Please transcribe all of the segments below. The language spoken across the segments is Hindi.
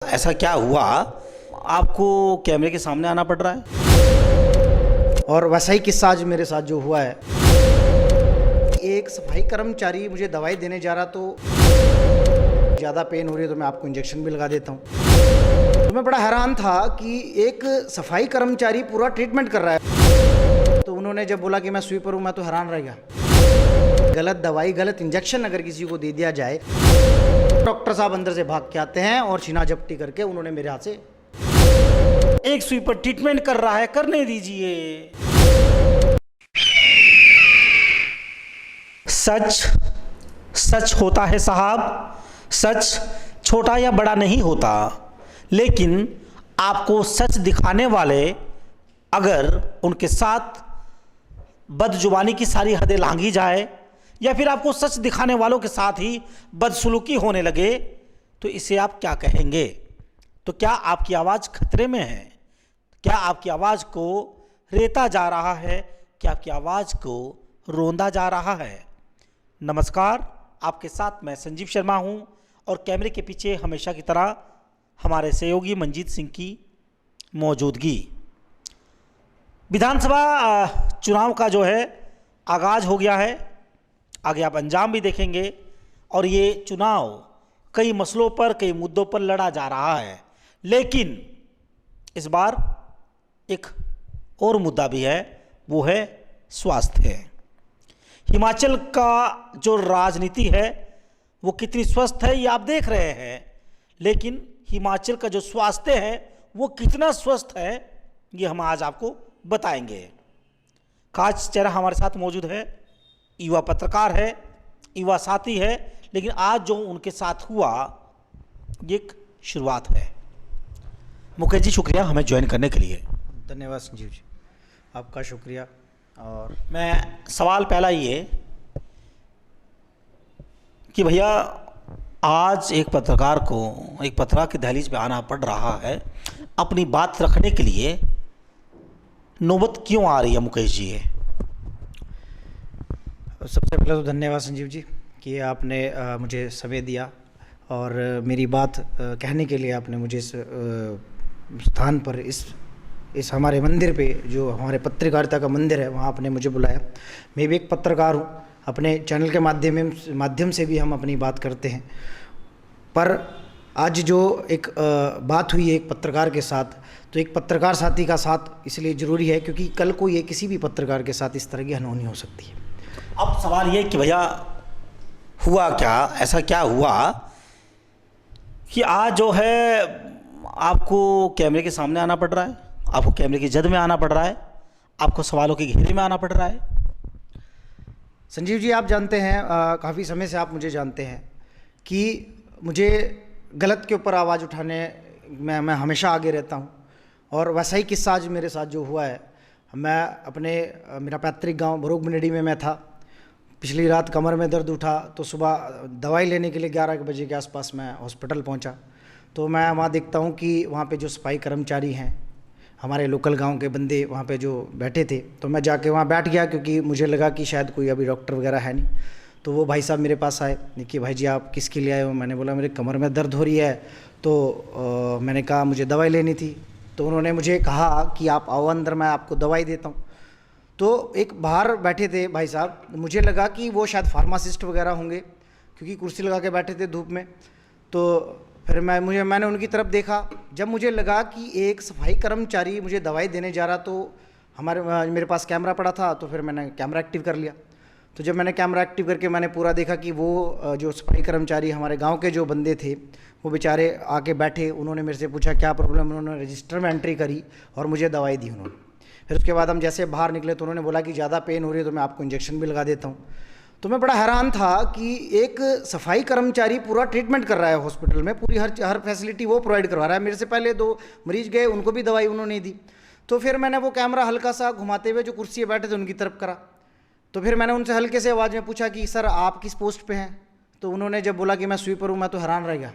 ऐसा क्या हुआ आपको कैमरे के सामने आना पड़ रहा है? और वैसा ही किस्सा आज मेरे साथ जो हुआ है। एक सफाई कर्मचारी मुझे दवाई देने जा रहा, तो ज़्यादा पेन हो रही है तो मैं आपको इंजेक्शन भी लगा देता हूँ। तो मैं बड़ा हैरान था कि एक सफाई कर्मचारी पूरा ट्रीटमेंट कर रहा है, तो उन्होंने जब बोला कि मैं स्वीपर हूँ, मैं तो हैरान रह गया। गलत दवाई, गलत इंजेक्शन अगर किसी को दे दिया जाए, डॉक्टर साहब अंदर से भाग के आते हैं और छीना झपटी करके उन्होंने मेरे हाथ से एक स्वीपर ट्रीटमेंट कर रहा है, करने दीजिए। सच सच होता है साहब। सच छोटा या बड़ा नहीं होता, लेकिन आपको सच दिखाने वाले अगर उनके साथ बदजुबानी की सारी हदें लांघी जाए, या फिर आपको सच दिखाने वालों के साथ ही बदसलूकी होने लगे, तो इसे आप क्या कहेंगे? तो क्या आपकी आवाज़ खतरे में है? क्या आपकी आवाज़ को रेता जा रहा है? क्या आपकी आवाज़ को रोंदा जा रहा है? नमस्कार, आपके साथ मैं संजीव शर्मा हूं, और कैमरे के पीछे हमेशा की तरह हमारे सहयोगी मंजीत सिंह की मौजूदगी। विधानसभा चुनाव का जो है आगाज़ हो गया है, आगे आप अंजाम भी देखेंगे। और ये चुनाव कई मसलों पर, कई मुद्दों पर लड़ा जा रहा है, लेकिन इस बार एक और मुद्दा भी है, वो है स्वास्थ्य। हिमाचल का जो राजनीति है वो कितनी स्वस्थ है ये आप देख रहे हैं, लेकिन हिमाचल का जो स्वास्थ्य है वो कितना स्वस्थ है ये हम आज आपको बताएंगे। खास चेहरा हमारे साथ मौजूद है, युवा पत्रकार है, युवा साथी है, लेकिन आज जो उनके साथ हुआ ये एक शुरुआत है। मुकेश जी, शुक्रिया हमें ज्वाइन करने के लिए। धन्यवाद संजीव जी, आपका शुक्रिया। और मैं सवाल पहला ये कि भैया, आज एक पत्रकार की दहलीज पे आना पड़ रहा है अपनी बात रखने के लिए। नौबत क्यों आ रही है मुकेश जी? सबसे पहले तो धन्यवाद संजीव जी कि आपने मुझे समय दिया और मेरी बात कहने के लिए आपने मुझे इस स्थान पर, इस हमारे मंदिर पे, जो हमारे पत्रकारिता का मंदिर है, वहाँ आपने मुझे बुलाया। मैं भी एक पत्रकार हूँ, अपने चैनल के माध्यम से भी हम अपनी बात करते हैं। पर आज जो एक बात हुई है एक पत्रकार के साथ, तो एक पत्रकार साथी का साथ इसलिए ज़रूरी है क्योंकि कल को ये किसी भी पत्रकार के साथ इस तरह की अनहोनी हो सकती है। अब सवाल ये कि भैया हुआ क्या, ऐसा क्या हुआ कि आज जो है आपको कैमरे के सामने आना पड़ रहा है, आपको कैमरे की जद में आना पड़ रहा है, आपको सवालों के घेरे में आना पड़ रहा है? संजीव जी, आप जानते हैं, काफ़ी समय से आप मुझे जानते हैं कि मुझे गलत के ऊपर आवाज़ उठाने मैं हमेशा आगे रहता हूं। और वैसा ही किस्सा आज मेरे साथ जो हुआ है। मेरा पैतृक गांव बरोग मिनेडी में मैं था। पिछली रात कमर में दर्द उठा, तो सुबह दवाई लेने के लिए 11 बजे के आसपास मैं हॉस्पिटल पहुंचा। तो मैं वहाँ देखता हूँ कि वहाँ पे जो सफाई कर्मचारी हैं, हमारे लोकल गांव के बंदे वहाँ पे जो बैठे थे, तो मैं जाके वहाँ बैठ गया क्योंकि मुझे लगा कि शायद कोई अभी डॉक्टर वगैरह है नहीं। तो वो भाई साहब मेरे पास आए कि भाई जी आप किसके लिए आए हो? मैंने बोला मेरे कमर में दर्द हो रही है। तो मैंने कहा मुझे दवाई लेनी थी। तो उन्होंने मुझे कहा कि आप आओ अंदर, मैं आपको दवाई देता हूँ। तो एक बाहर बैठे थे भाई साहब, मुझे लगा कि वो शायद फार्मासिस्ट वगैरह होंगे क्योंकि कुर्सी लगा के बैठे थे धूप में। तो फिर मैंने उनकी तरफ देखा। जब मुझे लगा कि एक सफाई कर्मचारी मुझे दवाई देने जा रहा, तो मेरे पास कैमरा पड़ा था, तो फिर मैंने कैमरा एक्टिव कर लिया। तो जब मैंने कैमरा एक्टिव करके मैंने पूरा देखा कि वो जो सफाई कर्मचारी हमारे गांव के जो बंदे थे, वो बेचारे आके बैठे। उन्होंने मेरे से पूछा क्या प्रॉब्लम, उन्होंने रजिस्टर में एंट्री करी और मुझे दवाई दी उन्होंने। फिर उसके बाद हम जैसे बाहर निकले तो उन्होंने बोला कि ज़्यादा पेन हो रही है तो मैं आपको इंजेक्शन भी लगा देता हूँ। तो मैं बड़ा हैरान था कि एक सफाई कर्मचारी पूरा ट्रीटमेंट कर रहा है हॉस्पिटल में, पूरी हर फैसिलिटी वो प्रोवाइड करवा रहा है। मेरे से पहले 2 मरीज गए, उनको भी दवाई उन्होंने दी। तो फिर मैंने वो कैमरा हल्का सा घुमाते हुए जो कुर्सी पर बैठे थे उनकी तरफ करा। तो फिर मैंने उनसे हल्के से आवाज़ में पूछा कि सर आप किस पोस्ट पे हैं? तो उन्होंने जब बोला कि मैं स्वीपर हूँ, मैं तो हैरान रह गया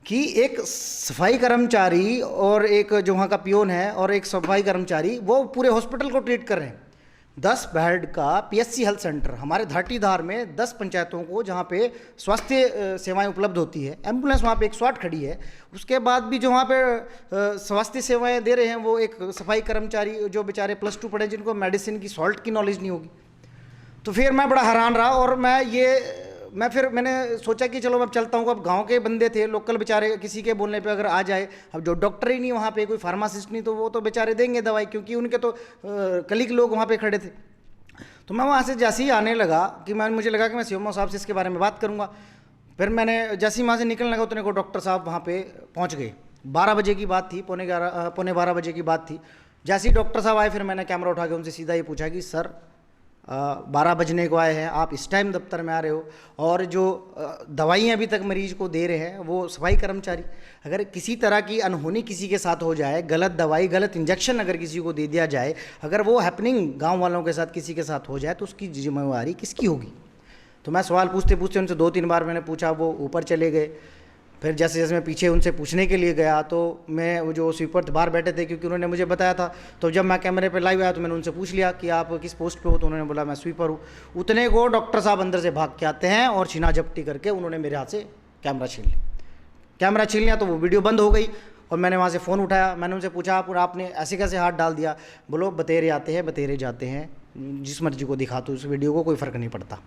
कि एक सफाई कर्मचारी और एक जो वहाँ का पियोन है और एक सफाई कर्मचारी, वो पूरे हॉस्पिटल को ट्रीट कर रहे हैं। 10 बेड का पीएचसी हेल्थ सेंटर हमारे धाटीधार में 10 पंचायतों को जहाँ पे स्वास्थ्य सेवाएं उपलब्ध होती है, एम्बुलेंस वहाँ पे 108 खड़ी है। उसके बाद भी जो वहाँ पे स्वास्थ्य सेवाएं दे रहे हैं वो एक सफाई कर्मचारी जो बेचारे +2 पढ़े, जिनको मेडिसिन की सॉल्ट की नॉलेज नहीं होगी। तो फिर मैं बड़ा हैरान रहा और मैंने सोचा कि चलो मैं चलता हूँ। अब गांव के बंदे थे, लोकल बेचारे, किसी के बोलने पे अगर आ जाए, अब जो डॉक्टर ही नहीं वहाँ पे, कोई फार्मासिस्ट नहीं, तो वो तो बेचारे देंगे दवाई, क्योंकि उनके तो कलीग लोग वहाँ पे खड़े थे। तो मैं वहाँ से जैसे ही आने लगा कि मुझे लगा कि मैं सीएमओ साहब से इसके बारे में बात करूँगा। फिर मैंने जैसे ही वहाँ से निकलने लगा उतने को डॉक्टर साहब वहाँ पे पहुँच गए। 12 बजे की बात थी, पौने 12 बजे की बात थी। जैसे ही डॉक्टर साहब आए, फिर मैंने कैमरा उठा के उनसे सीधा ये पूछा कि सर 12 बजने को आए हैं, आप इस टाइम दफ्तर में आ रहे हो, और जो दवाइयाँ अभी तक मरीज को दे रहे हैं वो सफाई कर्मचारी, अगर किसी तरह की अनहोनी किसी के साथ हो जाए, गलत दवाई गलत इंजेक्शन अगर किसी को दे दिया जाए, अगर वो हैपनिंग गांव वालों के साथ किसी के साथ हो जाए, तो उसकी जिम्मेवारी किसकी होगी। तो मैं सवाल पूछते पूछते उनसे 2-3 बार मैंने पूछा, वो ऊपर चले गए। फिर जैसे जैसे मैं पीछे उनसे पूछने के लिए गया तो मैं, वो जो स्वीपर बाहर बैठे थे, क्योंकि उन्होंने मुझे बताया था, तो जब मैं कैमरे पे लाइव आया तो मैंने उनसे पूछ लिया कि आप किस पोस्ट पे हो, तो उन्होंने बोला मैं स्वीपर हूँ। उतने को डॉक्टर साहब अंदर से भाग के आते हैं और छीना झपटी करके उन्होंने मेरे हाथ से कैमरा छीन लिया। कैमरा छीन लिया तो वो वीडियो बंद हो गई और मैंने वहाँ से फ़ोन उठाया। मैंने उनसे पूछा आपने ऐसे कैसे हाथ डाल दिया। बोलो बतेरे आते हैं बतेरे जाते हैं, जिस मर्जी को दिखा तो उस वीडियो को कोई फ़र्क नहीं पड़ता।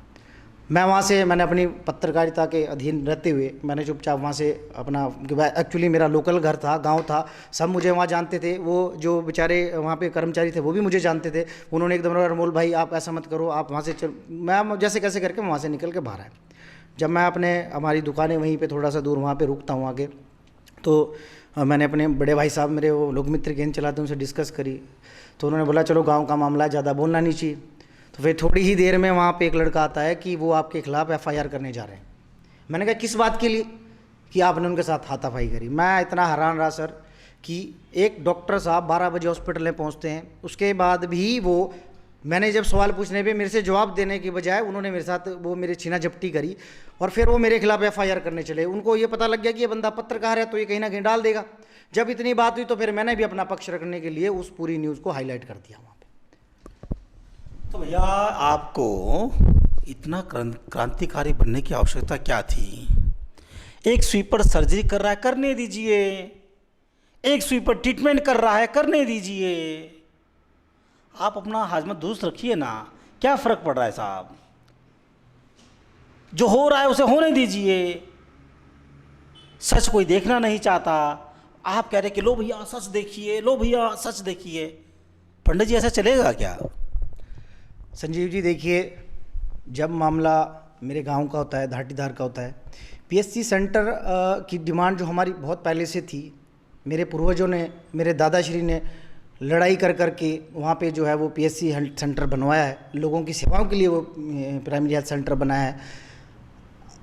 मैंने अपनी पत्रकारिता के अधीन रहते हुए मैंने चुपचाप वहाँ से अपना, एक्चुअली मेरा लोकल घर था, गांव था, सब मुझे वहाँ जानते थे। वो जो बेचारे वहाँ पे कर्मचारी थे वो भी मुझे जानते थे। उन्होंने एकदम अनमोल भाई आप ऐसा मत करो, आप वहाँ से चल। मैं जैसे कैसे करके वहाँ से निकल के बाहर आया। जब मैं हमारी दुकानें वहीं पर थोड़ा सा दूर वहाँ पर रुकता हूँ आगे, तो मैंने अपने बड़े भाई साहब मेरे वो लोक मित्र गेंद चलाते उनसे डिस्कस करी। तो उन्होंने बोला चलो गाँव का मामला है, ज़्यादा बोलना नहीं चाहिए। तो फिर थोड़ी ही देर में वहाँ पे एक लड़का आता है कि वो आपके खिलाफ़ FIR करने जा रहे हैं। मैंने कहा किस बात के लिए, कि आपने उनके साथ हाथापाई करी। मैं इतना हैरान रहा सर कि एक डॉक्टर साहब 12 बजे हॉस्पिटल में पहुँचते हैं, उसके बाद भी वो, मैंने जब सवाल पूछने पे मेरे से जवाब देने की बजाय उन्होंने मेरे साथ वो मेरे छीना झपटी करी और फिर वो मेरे खिलाफ़ FIR करने चले। उनको ये पता लग गया कि ये बंदा पत्रकार है तो ये कहीं ना कहीं डाल देगा। जब इतनी बात हुई तो फिर मैंने भी अपना पक्ष रखने के लिए उस पूरी न्यूज़ को हाईलाइट कर दिया वहाँ पे। तो भैया आपको इतना क्रांतिकारी बनने की आवश्यकता क्या थी। एक स्वीपर सर्जरी कर रहा है, करने दीजिए। एक स्वीपर ट्रीटमेंट कर रहा है, करने दीजिए। आप अपना हाजमत दुरुस्त रखिए ना, क्या फ़र्क पड़ रहा है साहब। जो हो रहा है उसे होने दीजिए। सच कोई देखना नहीं चाहता। आप कह रहे कि लो भैया सच देखिए, लो भैया सच देखिए। पंडित जी ऐसा चलेगा क्या। संजीव जी देखिए, जब मामला मेरे गांव का होता है, धाटीधार का होता है, पीएचसी सेंटर की डिमांड जो हमारी बहुत पहले से थी, मेरे पूर्वजों ने, मेरे दादाश्री ने लड़ाई कर कर के वहाँ पे जो है वो पीएचसी हेल्थ सेंटर बनवाया है। लोगों की सेवाओं के लिए वो प्राइमरी हेल्थ सेंटर बनाया है।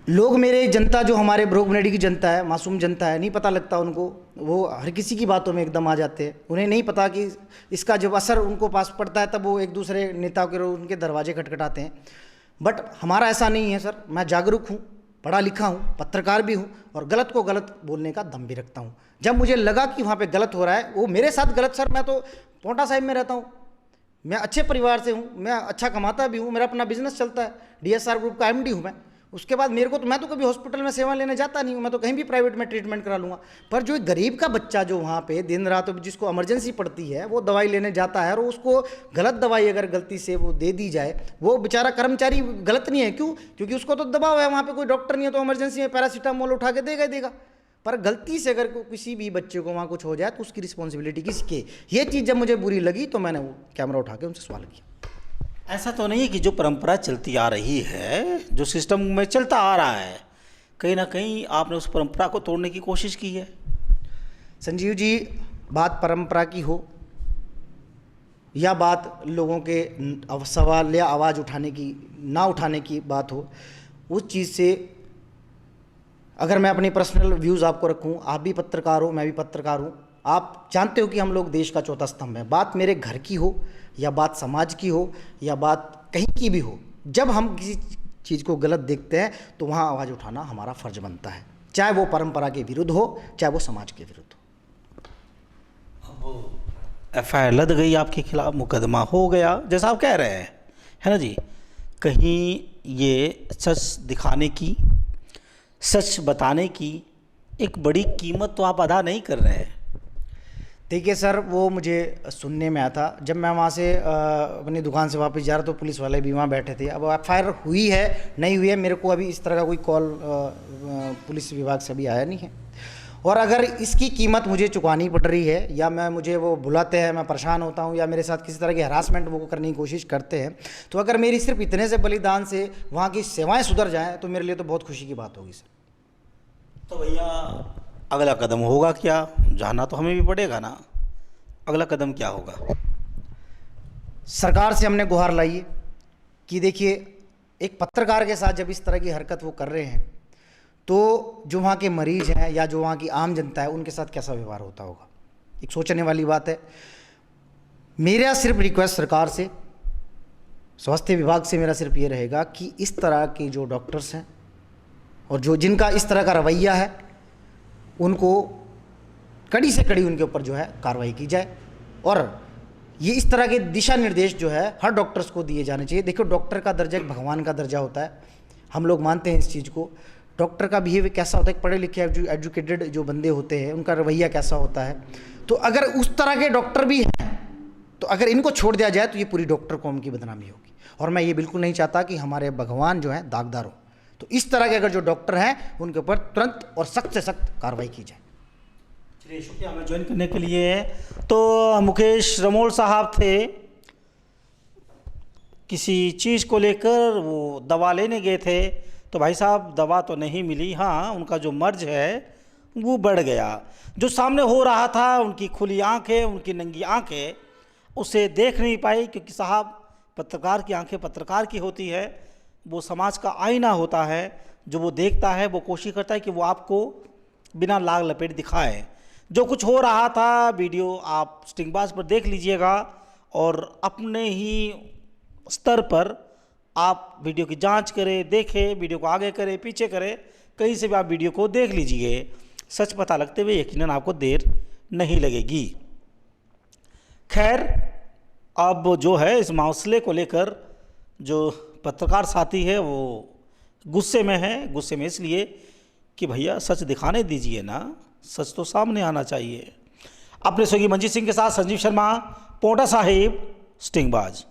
लोग, मेरे जनता जो हमारे ब्रोगनेडी की जनता है, मासूम जनता है, नहीं पता लगता उनको, वो हर किसी की बातों में एकदम आ जाते हैं। उन्हें नहीं पता कि इसका जब असर उनको पास पड़ता है तब वो एक दूसरे नेताओं के उनके दरवाजे खटखटाते हैं। बट हमारा ऐसा नहीं है सर। मैं जागरूक हूँ, पढ़ा लिखा हूँ, पत्रकार भी हूँ और गलत को गलत बोलने का दम भी रखता हूँ। जब मुझे लगा कि वहाँ पर गलत हो रहा है, वो मेरे साथ गलत, सर मैं तो पोंटा साहिब में रहता हूँ, मैं अच्छे परिवार से हूँ, मैं अच्छा कमाता भी हूँ, मेरा अपना बिजनेस चलता है, DSR ग्रुप का MD हूँ मैं। उसके बाद मैं तो कभी हॉस्पिटल में सेवा लेने जाता नहीं हूँ, मैं तो कहीं भी प्राइवेट में ट्रीटमेंट करा लूँगा। पर जो एक गरीब का बच्चा जो वहाँ पे दिन रात, जिसको इमरजेंसी पड़ती है, वो दवाई लेने जाता है और उसको गलत दवाई अगर गलती से वो दे दी जाए, वो बेचारा कर्मचारी गलत नहीं है। क्यों? क्योंकि उसको तो दबाव है, वहाँ पर कोई डॉक्टर नहीं है, तो इमरजेंसी में पैरासीटामोल उठा के देगा ही देगा। पर गलती से अगर किसी भी बच्चे को वहाँ कुछ हो जाए तो उसकी रिस्पॉन्सिबिलिटी किसकी। ये चीज़ जब मुझे बुरी लगी तो मैंने वो कैमरा उठा के उनसे सवाल किया। ऐसा तो नहीं है कि जो परंपरा चलती आ रही है, जो सिस्टम में चलता आ रहा है, कहीं ना कहीं आपने उस परंपरा को तोड़ने की कोशिश की है। संजीव जी, बात परंपरा की हो या बात लोगों के सवाल या आवाज़ उठाने की ना उठाने की बात हो, उस चीज़ से अगर मैं अपनी पर्सनल व्यूज़ आपको रखूं, आप भी पत्रकार हो, मैं भी पत्रकार हूं, आप जानते हो कि हम लोग देश का चौथा स्तंभ है। बात मेरे घर की हो या बात समाज की हो या बात कहीं की भी हो, जब हम किसी चीज़ को गलत देखते हैं तो वहाँ आवाज़ उठाना हमारा फ़र्ज बनता है, चाहे वो परंपरा के विरुद्ध हो, चाहे वो समाज के विरुद्ध हो। अब एफआईआर लद गई आपके खिलाफ, मुकदमा हो गया जैसा आप कह रहे हैं, है ना जी। कहीं ये सच दिखाने की, सच बताने की एक बड़ी कीमत तो आप अदा नहीं कर रहे हैं। देखिए सर, वो मुझे सुनने में आया था जब मैं वहाँ से अपनी दुकान से वापस जा रहा तो पुलिस वाले भी वहाँ बैठे थे। अब एफआईआर हुई है नहीं हुई है, मेरे को अभी इस तरह का कोई कॉल पुलिस विभाग से अभी आया नहीं है। और अगर इसकी कीमत मुझे चुकानी पड़ रही है या मुझे वो बुलाते हैं, मैं परेशान होता हूँ, या मेरे साथ किसी तरह की हरासमेंट वो करने की कोशिश करते हैं, तो अगर मेरी सिर्फ इतने से बलिदान से वहाँ की सेवाएँ सुधर जाएँ तो मेरे लिए तो बहुत खुशी की बात होगी सर। तो भैया अगला कदम होगा क्या? जाना तो हमें भी पड़ेगा ना, अगला कदम क्या होगा? सरकार से हमने गुहार लाई है कि देखिए, एक पत्रकार के साथ जब इस तरह की हरकत वो कर रहे हैं तो जो वहाँ के मरीज हैं या जो वहाँ की आम जनता है उनके साथ कैसा व्यवहार होता होगा, एक सोचने वाली बात है। मेरा सिर्फ रिक्वेस्ट सरकार से, स्वास्थ्य विभाग से मेरा सिर्फ ये रहेगा कि इस तरह के जो डॉक्टर्स हैं और जो जिनका इस तरह का रवैया है उनको कड़ी से कड़ी उनके ऊपर जो है कार्रवाई की जाए। और ये इस तरह के दिशा निर्देश जो है हर डॉक्टर्स को दिए जाने चाहिए। देखो, डॉक्टर का दर्जा एक भगवान का दर्जा होता है, हम लोग मानते हैं इस चीज़ को। डॉक्टर का बिहेवियर कैसा होता है, पढ़े लिखे एजुकेटेड जो बंदे होते हैं उनका रवैया कैसा होता है। तो अगर उस तरह के डॉक्टर भी हैं तो अगर इनको छोड़ दिया जाए तो ये पूरी डॉक्टर कौम की बदनामी होगी। और मैं ये बिल्कुल नहीं चाहता कि हमारे भगवान जो हैं दागदार हो। तो इस तरह के अगर जो डॉक्टर हैं उनके ऊपर तुरंत और सख्त से सख्त कार्रवाई की जाए। चलिए, शुक्रिया हमें ज्वाइन करने के लिए। तो मुकेश रमोल साहब थे, किसी चीज़ को लेकर वो दवा लेने गए थे, तो भाई साहब दवा तो नहीं मिली। हाँ, उनका जो मर्ज है वो बढ़ गया। जो सामने हो रहा था, उनकी खुली आंखें, उनकी नंगी आंखें उसे देख नहीं पाई, क्योंकि साहब पत्रकार की आंखें पत्रकार की होती है, वो समाज का आईना होता है। जो वो देखता है वो कोशिश करता है कि वो आपको बिना लाग लपेट दिखाए। जो कुछ हो रहा था वीडियो आप स्टिंगबाज पर देख लीजिएगा और अपने ही स्तर पर आप वीडियो की जांच करें, देखें, वीडियो को आगे करें पीछे करें, कहीं से भी आप वीडियो को देख लीजिए। सच पता लगते हुए यकीनन आपको देर नहीं लगेगी। खैर, अब जो है इस मसले को लेकर जो पत्रकार साथी है वो गुस्से में है। गुस्से में इसलिए कि भैया सच दिखाने दीजिए ना, सच तो सामने आना चाहिए। अपने सहयोगी मंजीत सिंह के साथ संजीव शर्मा, पोंटा साहिब, स्टिंगबाज।